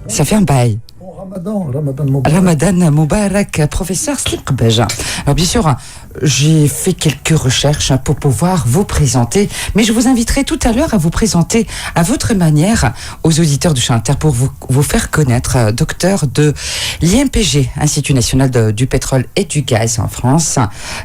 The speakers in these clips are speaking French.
Ça fait un bail. Bon, Ramadan Moubarak. Ramadan Moubarak, professeur Slim Qbeja. Alors bien sûr, j'ai fait quelques recherches pour pouvoir vous présenter, mais je vous inviterai tout à l'heure à vous présenter à votre manière aux auditeurs du Chant Inter pour vous faire connaître, docteur de l'INPG, Institut National du Pétrole et du Gaz en France,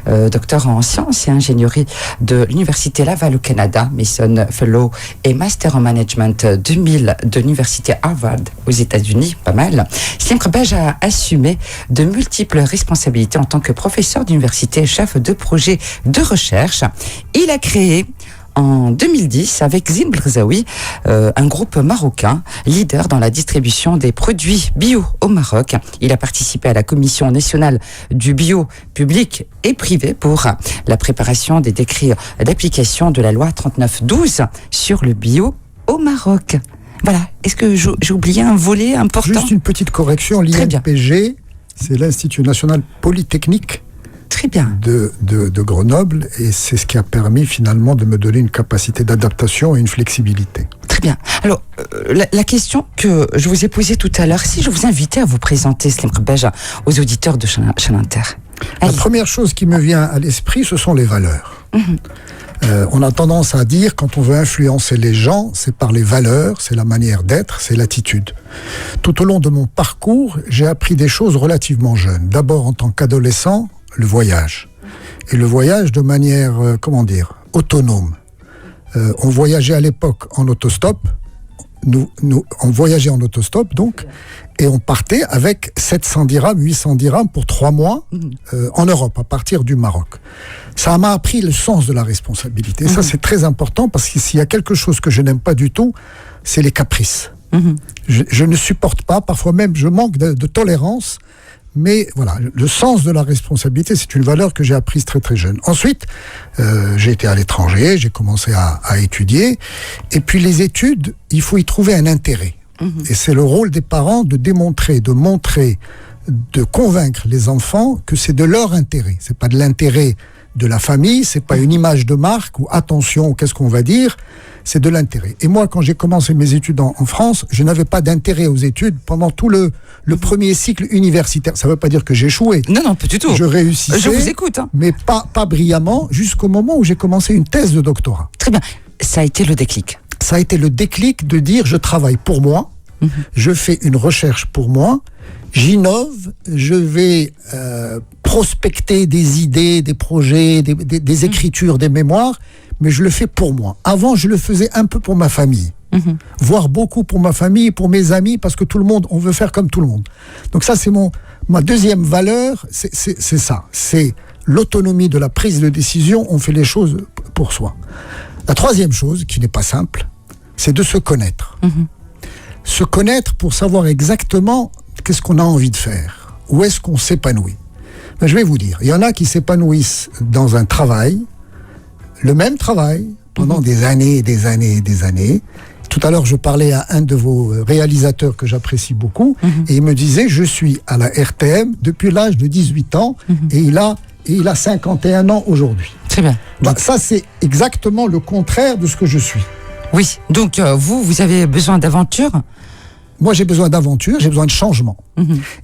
docteur en sciences et ingénierie de l'Université Laval au Canada, Mason Fellow et Master en Management 2000 de l'Université Harvard aux États-Unis, pas mal. Slim Qbeja a assumé de multiples responsabilités en tant que professeur d'université et chef de projet de recherche. Il a créé en 2010 avec Zine Brzaoui un groupe marocain leader dans la distribution des produits bio au Maroc. Il a participé à la commission nationale du bio public et privé pour la préparation des décrets d'application de la loi 39/12 sur le bio au Maroc. Voilà, est-ce que j'ai oublié un volet important? Juste une petite correction, l'INPG, c'est l'Institut National Polytechnique. Très bien. De Grenoble, et c'est ce qui a permis finalement de me donner une capacité d'adaptation et une flexibilité. Très bien. Alors, la question que je vous ai posée tout à l'heure, si je vous invitais à vous présenter, Slim Qbeja, aux auditeurs de Chant Inter. La première chose qui me vient à l'esprit, ce sont les valeurs. On a tendance à dire, quand on veut influencer les gens, c'est par les valeurs, c'est la manière d'être, c'est l'attitude. Tout au long de mon parcours, j'ai appris des choses relativement jeunes. D'abord, en tant qu'adolescent, le voyage. Et le voyage de manière, autonome. On voyageait à l'époque en autostop. On voyageait en autostop, donc, et on partait avec 700 dirhams, 800 dirhams pour 3 mois en Europe, à partir du Maroc. Ça m'a appris le sens de la responsabilité. Ça, c'est très important, parce que s'il y a quelque chose que je n'aime pas du tout, c'est les caprices. Je ne supporte pas, parfois même, je manque de tolérance. Mais voilà, le sens de la responsabilité, c'est une valeur que j'ai apprise très très jeune. Ensuite, j'ai été à l'étranger, j'ai commencé à étudier. Et puis les études, il faut y trouver un intérêt. Et c'est le rôle des parents de démontrer, de montrer, de convaincre les enfants que c'est de leur intérêt. C'est pas de l'intérêt de la famille, c'est pas une image de marque ou attention, qu'est-ce qu'on va dire, c'est de l'intérêt. Et moi, quand j'ai commencé mes études en France, je n'avais pas d'intérêt aux études pendant tout le premier cycle universitaire. Ça ne veut pas dire que j'ai échoué. Non, pas du tout. Je réussissais. Je vous écoute. Mais pas brillamment, jusqu'au moment où j'ai commencé une thèse de doctorat. Très bien. Ça a été le déclic. Ça a été le déclic de dire, je travaille pour moi, je fais une recherche pour moi, j'innove, je vais prospecter des idées, des projets, des écritures, des mémoires, mais je le fais pour moi. Avant, je le faisais un peu pour ma famille, voire beaucoup pour ma famille, pour mes amis, parce que tout le monde, on veut faire comme tout le monde. Donc ça, c'est ma deuxième valeur, c'est ça. C'est l'autonomie de la prise de décision, on fait les choses pour soi. La troisième chose, qui n'est pas simple, c'est de se connaître. Se connaître pour savoir exactement qu'est-ce qu'on a envie de faire, où est-ce qu'on s'épanouit. Ben, je vais vous dire, il y en a qui s'épanouissent dans un travail, le même travail, pendant des années et des années et des années. Tout à l'heure, je parlais à un de vos réalisateurs que j'apprécie beaucoup, et il me disait, je suis à la RTM depuis l'âge de 18 ans, et il a 51 ans aujourd'hui. Très bien. Ben, ça, c'est exactement le contraire de ce que je suis. Oui, donc vous avez besoin d'aventure. Moi, j'ai besoin d'aventure, j'ai besoin de changement.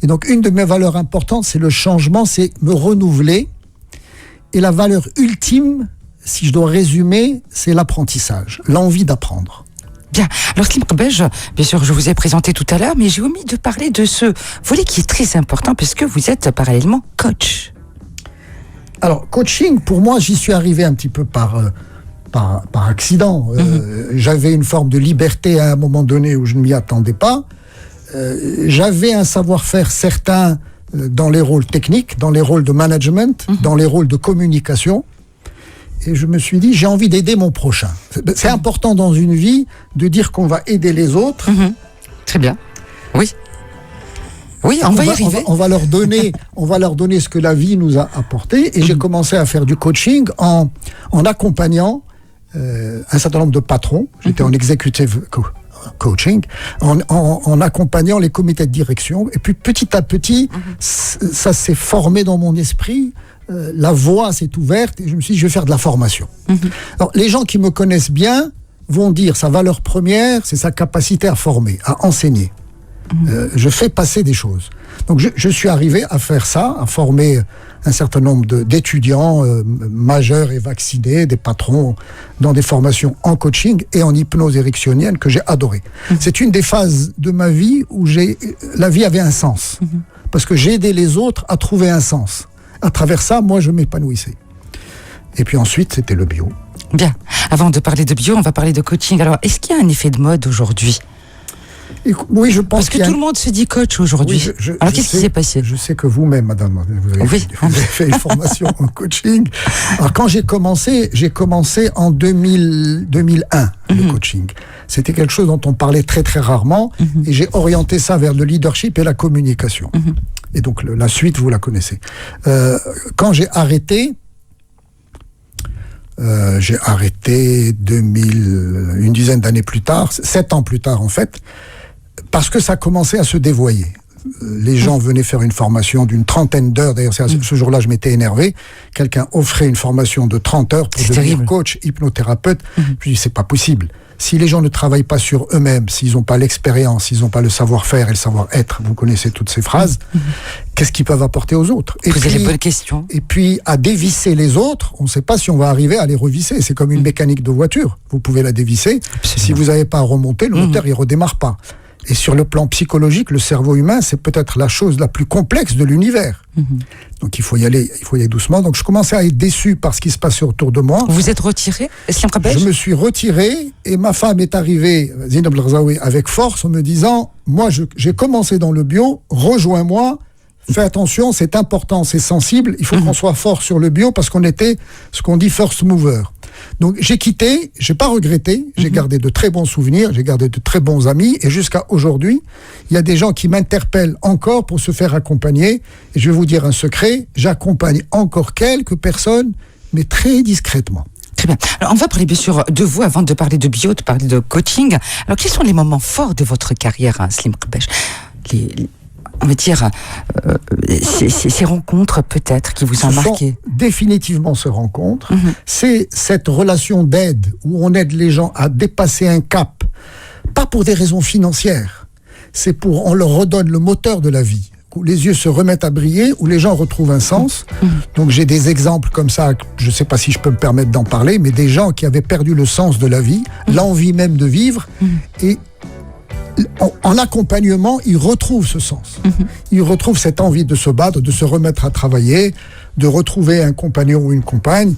Et donc, une de mes valeurs importantes, c'est le changement, c'est me renouveler. Et la valeur ultime, si je dois résumer, c'est l'apprentissage, l'envie d'apprendre. Bien. Alors, Slim Qbeja, bien sûr, je vous ai présenté tout à l'heure, mais j'ai omis de parler de ce volet qui est très important, puisque vous êtes parallèlement coach. Alors, coaching, pour moi, j'y suis arrivé un petit peu par accident. J'avais une forme de liberté à un moment donné où je ne m'y attendais pas. J'avais un savoir-faire certain dans les rôles techniques, dans les rôles de management, dans les rôles de communication. Et je me suis dit, j'ai envie d'aider mon prochain. C'est important dans une vie de dire qu'on va aider les autres. Très bien. Oui. Oui, on va y arriver. On va leur donner ce que la vie nous a apporté. Et j'ai commencé à faire du coaching en accompagnant un certain nombre de patrons. J'étais en executive coaching, en accompagnant les comités de direction. Et puis petit à petit, ça s'est formé dans mon esprit. La voie s'est ouverte et je me suis dit, je vais faire de la formation. Alors, les gens qui me connaissent bien vont dire sa valeur première, c'est sa capacité à former, à enseigner. Je fais passer des choses. Donc je suis arrivé à faire ça, à former un certain nombre d'étudiants majeurs et vaccinés, des patrons, dans des formations en coaching et en hypnose ericksonienne que j'ai adoré. C'est une des phases de ma vie où la vie avait un sens. Parce que j'ai aidé les autres à trouver un sens. À travers ça, moi, je m'épanouissais. Et puis ensuite, c'était le bio. Bien. Avant de parler de bio, on va parler de coaching. Alors, est-ce qu'il y a un effet de mode aujourd'hui ? Oui, je pense parce que tout le monde se dit coach aujourd'hui. Oui, alors qu'est-ce qui s'est passé ? Je sais que vous-même, madame, vous avez fait une formation en coaching. Alors quand j'ai commencé en 2001, le coaching. C'était quelque chose dont on parlait très très rarement, et j'ai orienté ça vers le leadership et la communication. Et donc la suite, vous la connaissez. Quand j'ai arrêté, une dizaine d'années plus tard, 7 ans plus tard en fait, parce que ça commençait à se dévoyer. Les gens venaient faire une formation d'une 30aine d'heures. D'ailleurs, ce jour-là, je m'étais énervé. Quelqu'un offrait une formation de 30 heures pour devenir coach, hypnothérapeute. Puis, c'est pas possible. Si les gens ne travaillent pas sur eux-mêmes, s'ils n'ont pas l'expérience, s'ils n'ont pas le savoir-faire et le savoir-être, vous connaissez toutes ces phrases, qu'est-ce qu'ils peuvent apporter aux autres ? Posez les bonnes questions. Et puis, à dévisser les autres, on ne sait pas si on va arriver à les revisser. C'est comme une mécanique de voiture. Vous pouvez la dévisser. Absolument. Si vous n'avez pas à remonter, le moteur, il ne redémarre pas. Et sur le plan psychologique, le cerveau humain, c'est peut-être la chose la plus complexe de l'univers. Donc il faut y aller doucement. Donc je commençais à être déçu par ce qui se passait autour de moi. Vous êtes retiré ? Je me suis retiré et ma femme est arrivée, Zineb Larzaoui, avec force en me disant, moi j'ai commencé dans le bio, rejoins-moi, fais attention, c'est important, c'est sensible, il faut qu'on soit fort sur le bio parce qu'on était ce qu'on dit first mover. Donc j'ai quitté, j'ai pas regretté, j'ai gardé de très bons souvenirs, j'ai gardé de très bons amis, et jusqu'à aujourd'hui, il y a des gens qui m'interpellent encore pour se faire accompagner, et je vais vous dire un secret, j'accompagne encore quelques personnes, mais très discrètement. Très bien. Alors, on va parler bien sûr de vous avant de parler de bio, de parler de coaching. Alors, quels sont les moments forts de votre carrière, Slim Qbesh ? On va dire, ces rencontres peut-être qui vous ont marqué. Définitivement ces rencontres. C'est cette relation d'aide où on aide les gens à dépasser un cap, pas pour des raisons financières, c'est pour on leur redonne le moteur de la vie, où les yeux se remettent à briller, où les gens retrouvent un sens. Donc j'ai des exemples comme ça, je ne sais pas si je peux me permettre d'en parler, mais des gens qui avaient perdu le sens de la vie, l'envie même de vivre, et en accompagnement, ils retrouvent ce sens. Ils retrouvent cette envie de se battre, de se remettre à travailler, de retrouver un compagnon ou une compagne.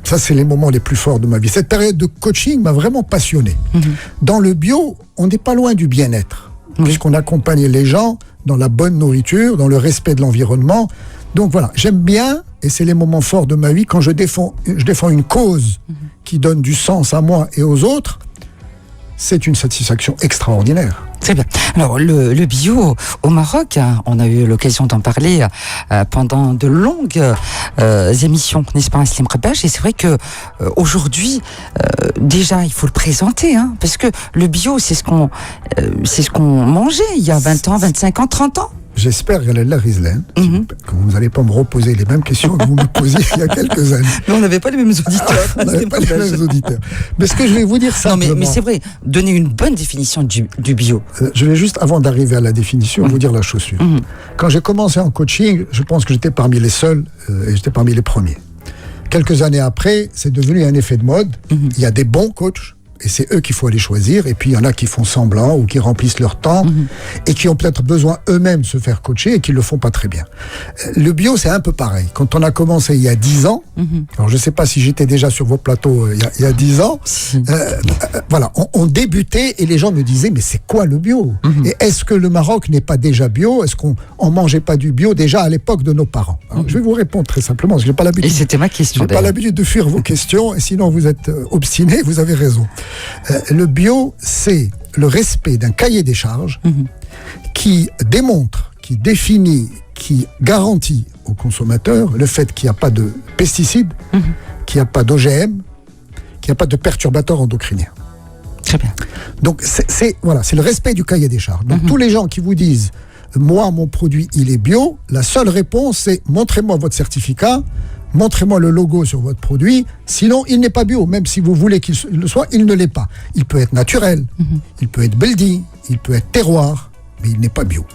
Ça, c'est les moments les plus forts de ma vie. Cette période de coaching m'a vraiment passionné. Dans le bio, on n'est pas loin du bien-être, puisqu'on accompagne les gens dans la bonne nourriture, dans le respect de l'environnement. Donc voilà, j'aime bien, et c'est les moments forts de ma vie, quand je défends une cause qui donne du sens à moi et aux autres. C'est une satisfaction extraordinaire. Très bien. Alors, le bio au Maroc, on a eu l'occasion d'en parler pendant de longues émissions, n'est-ce pas, Slim Qbesh ? Et c'est vrai que aujourd'hui, déjà, il faut le présenter, parce que le bio, c'est ce qu'on mangeait il y a 20 ans, 25 ans, 30 ans. J'espère, Yalallah Rizlan, que vous n'allez pas me reposer les mêmes questions que vous me posiez il y a quelques années. Mais on n'avait pas les mêmes auditeurs. On n'avait pas les mêmes auditeurs. Mais ce que je vais vous dire simplement... Non, mais c'est vrai, donner une bonne définition du bio. Je vais juste, avant d'arriver à la définition, vous dire la chose suivante. Quand j'ai commencé en coaching, je pense que j'étais parmi les seuls, et j'étais parmi les premiers. Quelques années après, c'est devenu un effet de mode. Il y a des bons coachs, et c'est eux qu'il faut aller choisir, et puis il y en a qui font semblant ou qui remplissent leur temps et qui ont peut-être besoin eux-mêmes de se faire coacher et qui le font pas très bien. Le bio, c'est un peu pareil. Quand on a commencé il y a 10 ans, alors je sais pas si j'étais déjà sur vos plateaux il y a 10 ans, voilà, on débutait et les gens me disaient mais c'est quoi le bio ? Et est-ce que le Maroc n'est pas déjà bio ? Est-ce qu'on mangeait pas du bio déjà à l'époque de nos parents ? Alors, je vais vous répondre très simplement, parce que j'ai pas l'habitude. Et c'était ma question. J'ai pas l'habitude de fuir vos questions, et sinon vous êtes obstinés, vous avez raison. Le bio, c'est le respect d'un cahier des charges qui démontre, qui définit, qui garantit aux consommateurs le fait qu'il n'y a pas de pesticides, qu'il n'y a pas d'OGM, qu'il n'y a pas de perturbateurs endocriniens. Très bien. Donc c'est le respect du cahier des charges. Donc tous les gens qui vous disent moi, mon produit, il est bio, la seule réponse, c'est montrez-moi votre certificat, montrez-moi le logo sur votre produit, sinon il n'est pas bio. Même si vous voulez qu'il le soit, il ne l'est pas. Il peut être naturel, il peut être beldi, il peut être terroir, mais il n'est pas bio.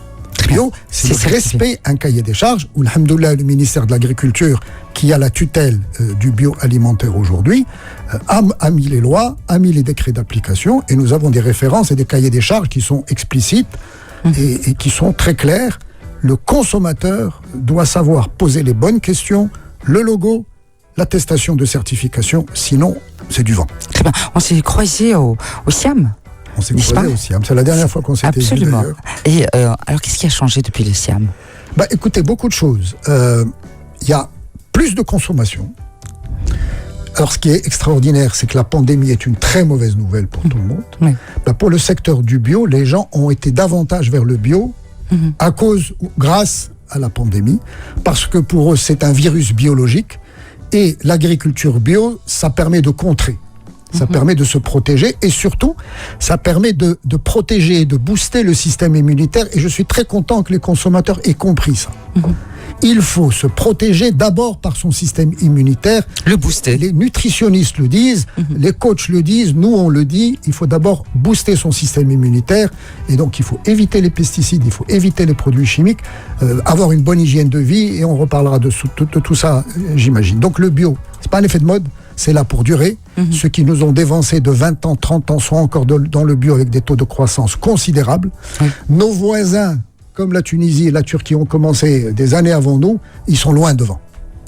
Bio, c'est le respect, un cahier des charges, où, alhamdoulilah, le ministère de l'Agriculture, qui a la tutelle du bio alimentaire aujourd'hui, a mis les lois, a mis les décrets d'application, et nous avons des références et des cahiers des charges qui sont explicites et qui sont très clairs. Le consommateur doit savoir poser les bonnes questions, le logo, l'attestation de certification, sinon c'est du vent. Très bien. On s'est croisés au SIAM. On s'est croisés au SIAM. C'est la dernière fois qu'on s'était vu. Absolument. Et alors, qu'est-ce qui a changé depuis le SIAM? Écoutez, beaucoup de choses. Il y a plus de consommation. Alors, ce qui est extraordinaire, c'est que la pandémie est une très mauvaise nouvelle pour tout le monde. Oui. Pour le secteur du bio, les gens ont été davantage vers le bio grâce à la pandémie, parce que pour eux, c'est un virus biologique, et l'agriculture bio, ça permet de contrer. Ça permet de se protéger, et surtout, ça permet de protéger et de booster le système immunitaire, et je suis très content que les consommateurs aient compris ça. Il faut se protéger d'abord par son système immunitaire. Le booster. Les nutritionnistes le disent, les coachs le disent, nous on le dit, il faut d'abord booster son système immunitaire, et donc il faut éviter les pesticides, il faut éviter les produits chimiques, avoir une bonne hygiène de vie, et on reparlera de tout ça, j'imagine. Donc le bio, c'est pas un effet de mode, c'est là pour durer. Ceux qui nous ont dévancés de 20 ans, 30 ans sont encore dans le bio avec des taux de croissance considérables. Nos voisins, comme la Tunisie et la Turquie, ont commencé des années avant nous, ils sont loin devant.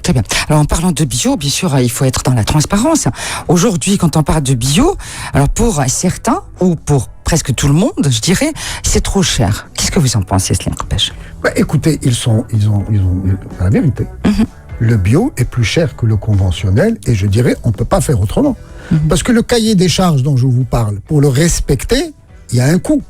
Très bien. Alors, en parlant de bio, bien sûr, il faut être dans la transparence. Aujourd'hui, quand on parle de bio, alors pour certains, ou pour presque tout le monde, je dirais, c'est trop cher. Qu'est-ce que vous en pensez, Slim Krbej? Écoutez, ils ont la vérité. Le bio est plus cher que le conventionnel, et je dirais, on ne peut pas faire autrement. Parce que le cahier des charges dont je vous parle, pour le respecter, il y a un coût.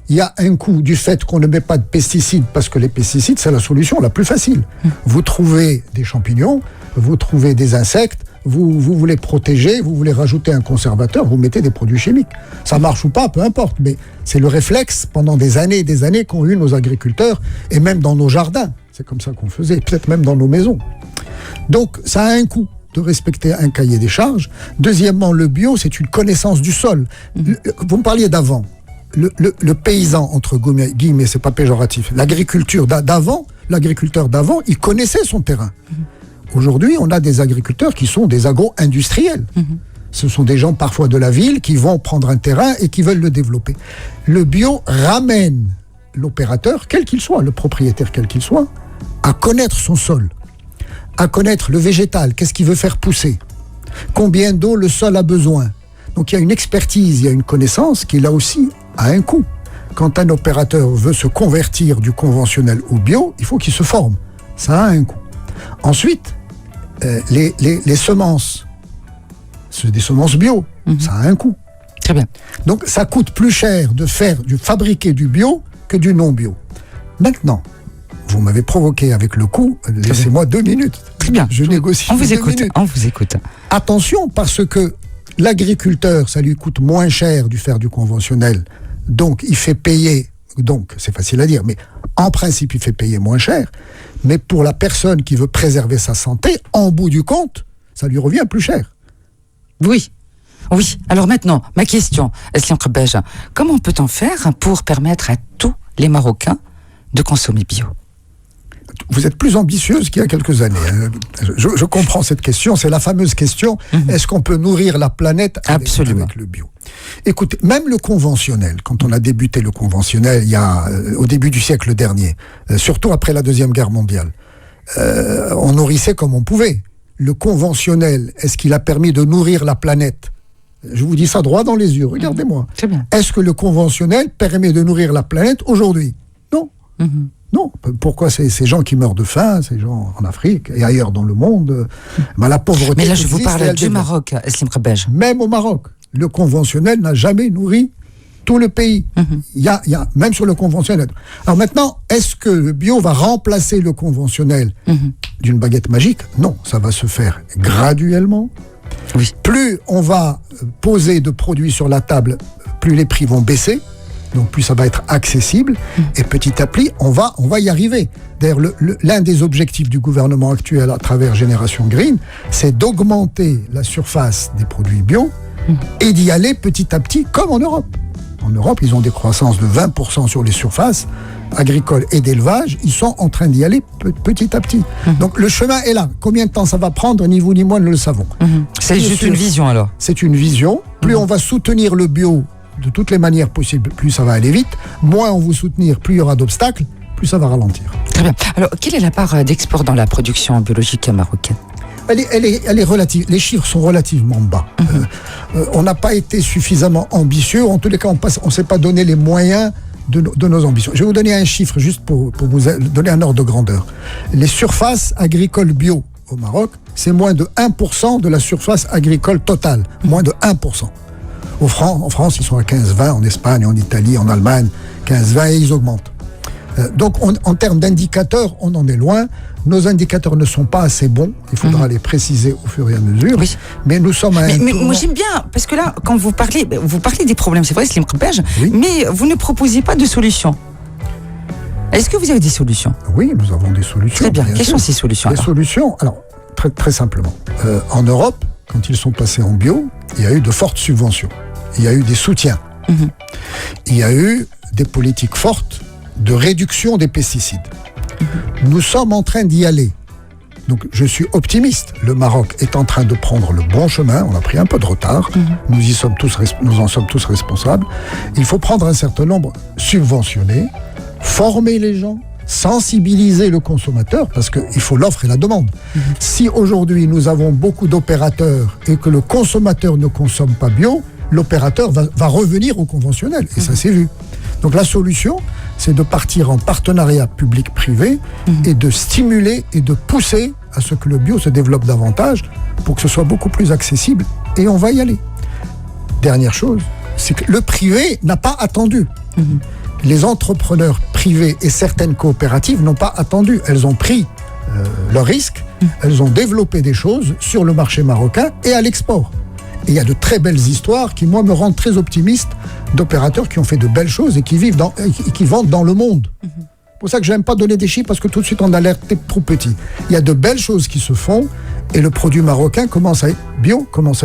Il y a un coût du fait qu'on ne met pas de pesticides, parce que les pesticides, c'est la solution la plus facile. Vous trouvez des champignons, vous trouvez des insectes, vous voulez protéger, vous voulez rajouter un conservateur, vous mettez des produits chimiques. Ça marche ou pas, peu importe, mais c'est le réflexe pendant des années et des années qu'ont eu nos agriculteurs, et même dans nos jardins. C'est comme ça qu'on faisait, peut-être même dans nos maisons. Donc, ça a un coût de respecter un cahier des charges. Deuxièmement, le bio, c'est une connaissance du sol. Vous me parliez d'avant. Le paysan, entre guillemets, c'est pas péjoratif, l'agriculteur d'avant, il connaissait son terrain. Aujourd'hui, on a des agriculteurs qui sont des agro-industriels. Ce sont des gens parfois de la ville qui vont prendre un terrain et qui veulent le développer. Le bio ramène l'opérateur, quel qu'il soit, le propriétaire quel qu'il soit, à connaître son sol, à connaître le végétal, qu'est-ce qu'il veut faire pousser, combien d'eau le sol a besoin. Donc il y a une expertise, il y a une connaissance qui là aussi a un coût. Quand un opérateur veut se convertir du conventionnel au bio, il faut qu'il se forme. Ça a un coût. Ensuite, les semences, c'est des semences bio, ça a un coût. Très bien. Donc ça coûte plus cher de fabriquer du bio que du non bio. Maintenant, vous m'avez provoqué avec le coût, laissez-moi 2 minutes. Très bien. Je négocie. On vous écoute. Attention, parce que l'agriculteur, ça lui coûte moins cher de faire du conventionnel, donc il fait payer, donc c'est facile à dire, mais en principe il fait payer moins cher, mais pour la personne qui veut préserver sa santé, en bout du compte, ça lui revient plus cher. Oui. Alors maintenant, ma question, Slim Krbej, comment peut-on faire pour permettre à tous les Marocains de consommer bio? Vous êtes plus ambitieuse qu'il y a quelques années. Je comprends cette question, c'est la fameuse question, est-ce qu'on peut nourrir la planète avec le bio? Écoutez, même le conventionnel, quand on a débuté le conventionnel au début du siècle dernier, surtout après la Deuxième Guerre mondiale, on nourrissait comme on pouvait. Le conventionnel, est-ce qu'il a permis de nourrir la planète? Je vous dis ça droit dans les yeux, regardez-moi. C'est bien. Est-ce que le conventionnel permet de nourrir la planète aujourd'hui? Non. Non. Pourquoi ces gens qui meurent de faim, ces gens en Afrique et ailleurs dans le monde, la pauvreté. Mais là, je vous parle du Maroc, Slim Krbej. Même au Maroc, le conventionnel n'a jamais nourri tout le pays. Il y a même sur le conventionnel. Alors maintenant, est-ce que le bio va remplacer le conventionnel d'une baguette magique? Non, ça va se faire graduellement. Oui. Plus on va poser de produits sur la table, plus les prix vont baisser. Donc plus ça va être accessible, et petit à petit, on va y arriver. D'ailleurs, l'un des objectifs du gouvernement actuel à travers Génération Green, c'est d'augmenter la surface des produits bio et d'y aller petit à petit, comme en Europe. en Europe, ils ont des croissances de 20% sur les surfaces agricoles et d'élevage. Ils sont en train d'y aller petit à petit. Donc le chemin est là. Combien de temps ça va prendre, ni vous ni moi ne le savons. C'est juste une vision alors. C'est une vision. Plus on va soutenir le bio de toutes les manières possibles, plus ça va aller vite. Moins on vous soutenir, plus il y aura d'obstacles, plus ça va ralentir. Très bien. Alors, quelle est la part d'export dans la production biologique marocaine ? Elle est relative. Les chiffres sont relativement bas. On n'a pas été suffisamment ambitieux. En tous les cas, on ne s'est pas donné les moyens de nos ambitions. Je vais vous donner un chiffre juste pour vous donner un ordre de grandeur. Les surfaces agricoles bio au Maroc, c'est moins de 1% de la surface agricole totale. Moins de 1%. En France, ils sont à 15-20, en Espagne, en Italie, en Allemagne, 15-20 et ils augmentent. Donc, en termes d'indicateurs, on en est loin. Nos indicateurs ne sont pas assez bons. Il faudra les préciser au fur et à mesure. Oui. Mais nous sommes à un Mais tournant. moi, j'aime bien, parce que là, quand vous parlez des problèmes, c'est vrai, Slim Krbej, Oui. mais vous ne proposez pas de solutions. Est-ce que vous avez des solutions ? Oui, nous avons des solutions. Très bien. Quelles sûr. sont ces solutions Les alors ? solutions, alors, très, très simplement. En Europe, quand ils sont passés en bio, il y a eu de fortes subventions. Il y a eu des soutiens. Il y a eu des politiques fortes de réduction des pesticides. Nous sommes en train d'y aller. Donc je suis optimiste. Le Maroc est en train de prendre le bon chemin. On a pris un peu de retard. Nous en sommes tous responsables. Il faut prendre un certain nombre, subventionner, former les gens, sensibiliser le consommateur, parce qu'il faut l'offre et la demande. Si aujourd'hui nous avons beaucoup d'opérateurs et que le consommateur ne consomme pas bio, l'opérateur va revenir au conventionnel. Et ça, c'est vu. Donc la solution, c'est de partir en partenariat public-privé et de stimuler et de pousser à ce que le bio se développe davantage pour que ce soit beaucoup plus accessible. Et on va y aller. Dernière chose, c'est que le privé n'a pas attendu. Les entrepreneurs privés et certaines coopératives n'ont pas attendu. Elles ont pris leurs risques, elles ont développé des choses sur le marché marocain et à l'export. Et il y a de très belles histoires qui, moi, me rendent très optimiste d'opérateurs qui ont fait de belles choses et qui vendent dans le monde. C'est pour ça que je n'aime pas donner des chiffres, parce que tout de suite, on a l'air trop petit. Il y a de belles choses qui se font et le produit marocain commence à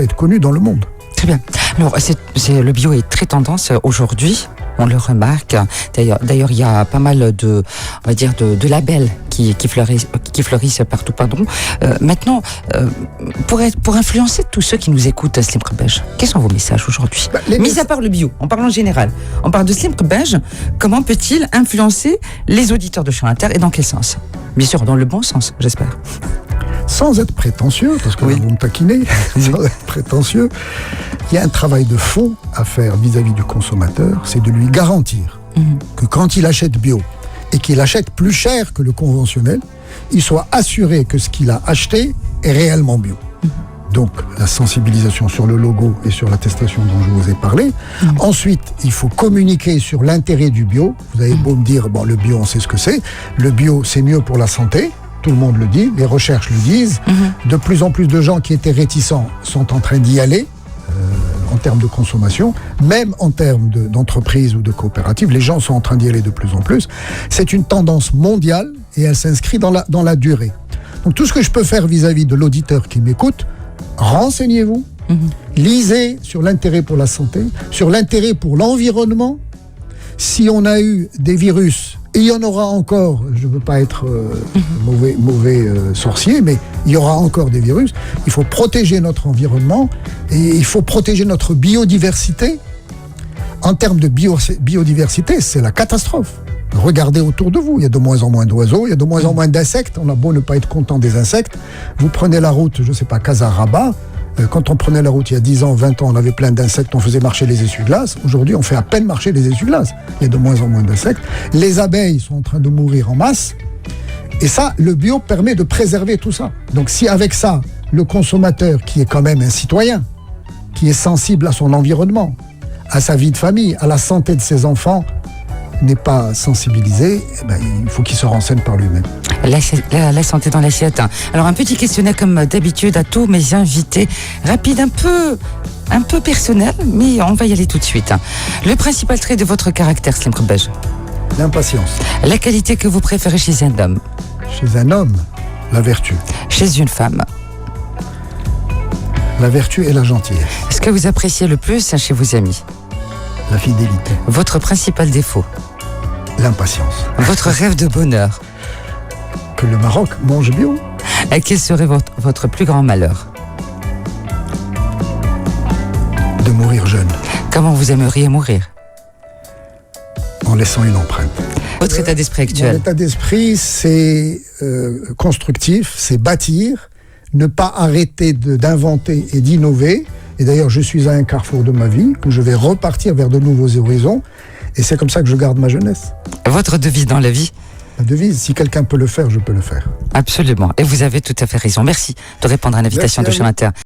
être connu dans le monde. Très bien. Alors, le bio est très tendance aujourd'hui. On le remarque. D'ailleurs, il y a pas mal de labels qui fleurissent partout. Maintenant, pour influencer tous ceux qui nous écoutent, Slim Krbej, quels sont vos messages aujourd'hui ? Mis à part le bio, on parle en général. On parle de Slim Krbej. Comment peut-il influencer les auditeurs de Champ Inter et dans quel sens ? Bien sûr, dans le bon sens, j'espère. Sans être prétentieux, parce que vous me taquinez, sans être prétentieux, il y a un travail de fond à faire vis-à-vis du consommateur, c'est de lui garantir que quand il achète bio et qu'il achète plus cher que le conventionnel, il soit assuré que ce qu'il a acheté est réellement bio. Donc la sensibilisation sur le logo et sur l'attestation dont je vous ai parlé. Ensuite, il faut communiquer sur l'intérêt du bio. Vous avez beau me dire, le bio, on sait ce que c'est. Le bio, c'est mieux pour la santé. Tout le monde le dit, les recherches le disent. De plus en plus de gens qui étaient réticents sont en train d'y aller en termes de consommation, même en termes d'entreprise ou de coopérative. Les gens sont en train d'y aller de plus en plus. C'est une tendance mondiale et elle s'inscrit dans la durée. Donc tout ce que je peux faire vis-à-vis de l'auditeur qui m'écoute, renseignez-vous, lisez sur l'intérêt pour la santé, sur l'intérêt pour l'environnement. Si on a eu des virus, et il y en aura encore, je ne veux pas être mauvais sorcier, mais il y aura encore des virus. Il faut protéger notre environnement et il faut protéger notre biodiversité. En termes de biodiversité, c'est la catastrophe. Regardez autour de vous, il y a de moins en moins d'oiseaux, il y a de moins en moins d'insectes. On a beau ne pas être content des insectes. Vous prenez la route, je ne sais pas, Casa-Rabat. Quand on prenait la route il y a 10 ans, 20 ans, on avait plein d'insectes, on faisait marcher les essuie-glaces. Aujourd'hui, on fait à peine marcher les essuie-glaces. Il y a de moins en moins d'insectes. Les abeilles sont en train de mourir en masse. Et ça, le bio permet de préserver tout ça. Donc si avec ça, le consommateur, qui est quand même un citoyen, qui est sensible à son environnement, à sa vie de famille, à la santé de ses enfants, n'est pas sensibilisé, il faut qu'il se renseigne par lui-même. La santé dans l'assiette. Alors un petit questionnaire comme d'habitude à tous mes invités, rapide, un peu personnel, mais on va y aller tout de suite. Le principal trait de votre caractère, Slim Krbej ? L'impatience. La qualité que vous préférez chez un homme ? Chez un homme, la vertu. Chez une femme ? La vertu et la gentillesse. Ce que vous appréciez le plus chez vos amis ? La fidélité. Votre principal défaut. L'impatience. Votre rêve de bonheur. Que le Maroc mange bio. Et quel serait votre plus grand malheur? De mourir jeune. Comment vous aimeriez mourir? En laissant une empreinte. Votre état d'esprit Mon actuel? état d'esprit, c'est constructif, c'est bâtir, ne pas arrêter d'inventer et d'innover. Et d'ailleurs, je suis à un carrefour de ma vie où je vais repartir vers de nouveaux horizons. Et c'est comme ça que je garde ma jeunesse. Votre devise dans la vie? La devise, si quelqu'un peut le faire, je peux le faire. Absolument. Et vous avez tout à fait raison. Merci de répondre à l'invitation de Chemin Inter.